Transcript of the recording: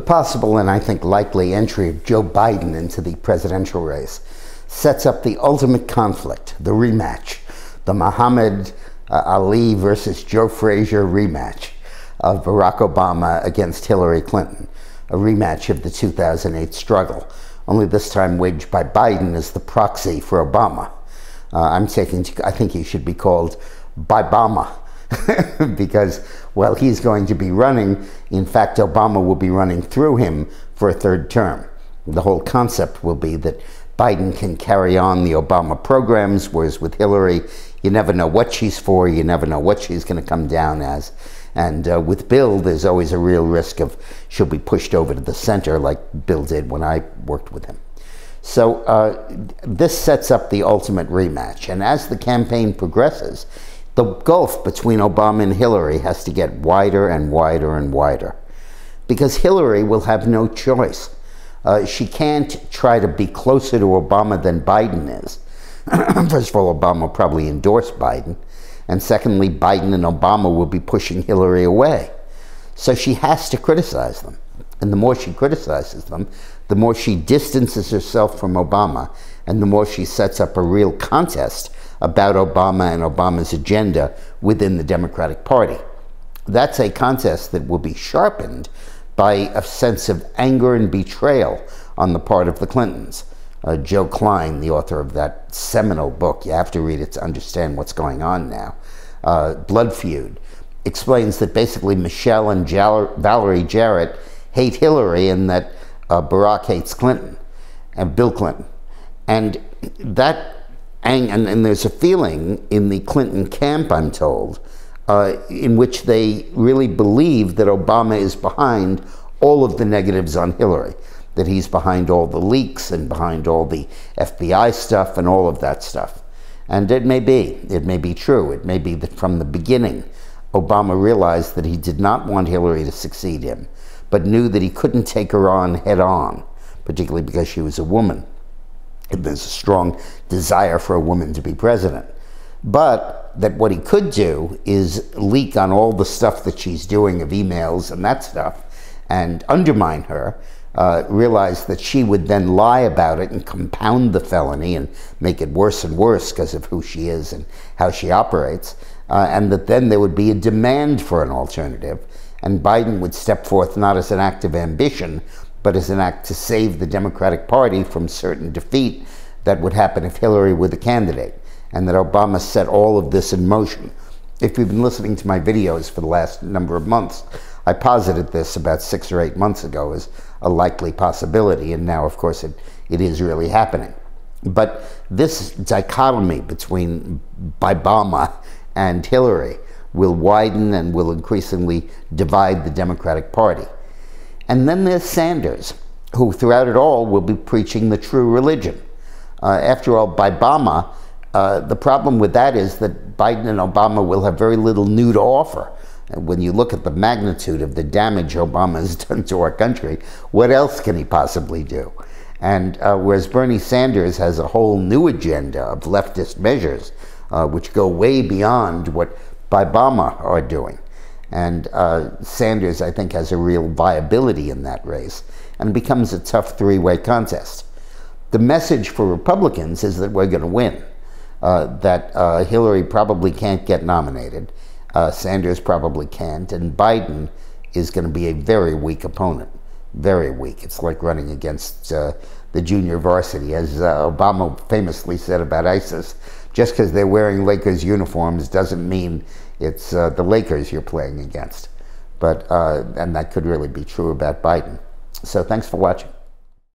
possible and I think likely entry of Joe Biden into the presidential race sets up the ultimate conflict, the rematch, the Muhammad Ali versus Joe Frazier rematch of Barack Obama against Hillary Clinton, a rematch of the 2008 struggle, only this time waged by Biden as the proxy for Obama. I think he should be called Bibama, because, well, he's going to be running. In fact, Obama will be running through him for a third term. The whole concept will be that Biden can carry on the Obama programs, whereas with Hillary, you never know what she's for, you never know what she's going to come down as. And with Bill, there's always a real risk of she'll be pushed over to the center like Bill did when I worked with him. So this sets up the ultimate rematch. And as the campaign progresses, the gulf between Obama and Hillary has to get wider and wider and wider, because Hillary will have no choice. She can't try to be closer to Obama than Biden is. First of all, Obama will probably endorse Biden. And secondly, Biden and Obama will be pushing Hillary away. So she has to criticize them. And the more she criticizes them, the more she distances herself from Obama, and the more she sets up a real contest about Obama and Obama's agenda within the Democratic Party. That's a contest that will be sharpened by a sense of anger and betrayal on the part of the Clintons. Joe Klein, the author of that seminal book, you have to read it to understand what's going on now, Blood Feud, explains that basically Michelle and Valerie Jarrett hate Hillary and that Barack hates Clinton, and Bill Clinton. And there's a feeling in the Clinton camp, I'm told, in which they really believe that Obama is behind all of the negatives on Hillary, that he's behind all the leaks and behind all the FBI stuff and all of that stuff. And it may be true. It may be that from the beginning, Obama realized that he did not want Hillary to succeed him, but knew that he couldn't take her on head on, particularly because she was a woman. And there's a strong desire for a woman to be president. But that what he could do is leak on all the stuff that she's doing of emails and that stuff and undermine her, realize that she would then lie about it and compound the felony and make it worse and worse because of who she is and how she operates, and that then there would be a demand for an alternative, and Biden would step forth not as an act of ambition, but as an act to save the Democratic Party from certain defeat that would happen if Hillary were the candidate, and that Obama set all of this in motion. If you've been listening to my videos for the last number of months, I posited this about 6 or 8 months ago as a likely possibility, and now, of course, it is really happening. But this dichotomy between Obama and Hillary will widen and will increasingly divide the Democratic Party. And then there's Sanders, who throughout it all will be preaching the true religion. After all, Obama, the problem with that is that Biden and Obama will have very little new to offer. And when you look at the magnitude of the damage Obama has done to our country, what else can he possibly do? And whereas Bernie Sanders has a whole new agenda of leftist measures, which go way beyond what Obama are doing. And Sanders, I think, has a real viability in that race and becomes a tough three-way contest. The message for Republicans is that we're going to win, that Hillary probably can't get nominated, Sanders probably can't, and Biden is going to be a very weak opponent, very weak. It's like running against the junior varsity, as Obama famously said about ISIS. Just because they're wearing Lakers uniforms doesn't mean it's the Lakers you're playing against. But and that could really be true about Biden. So thanks for watching.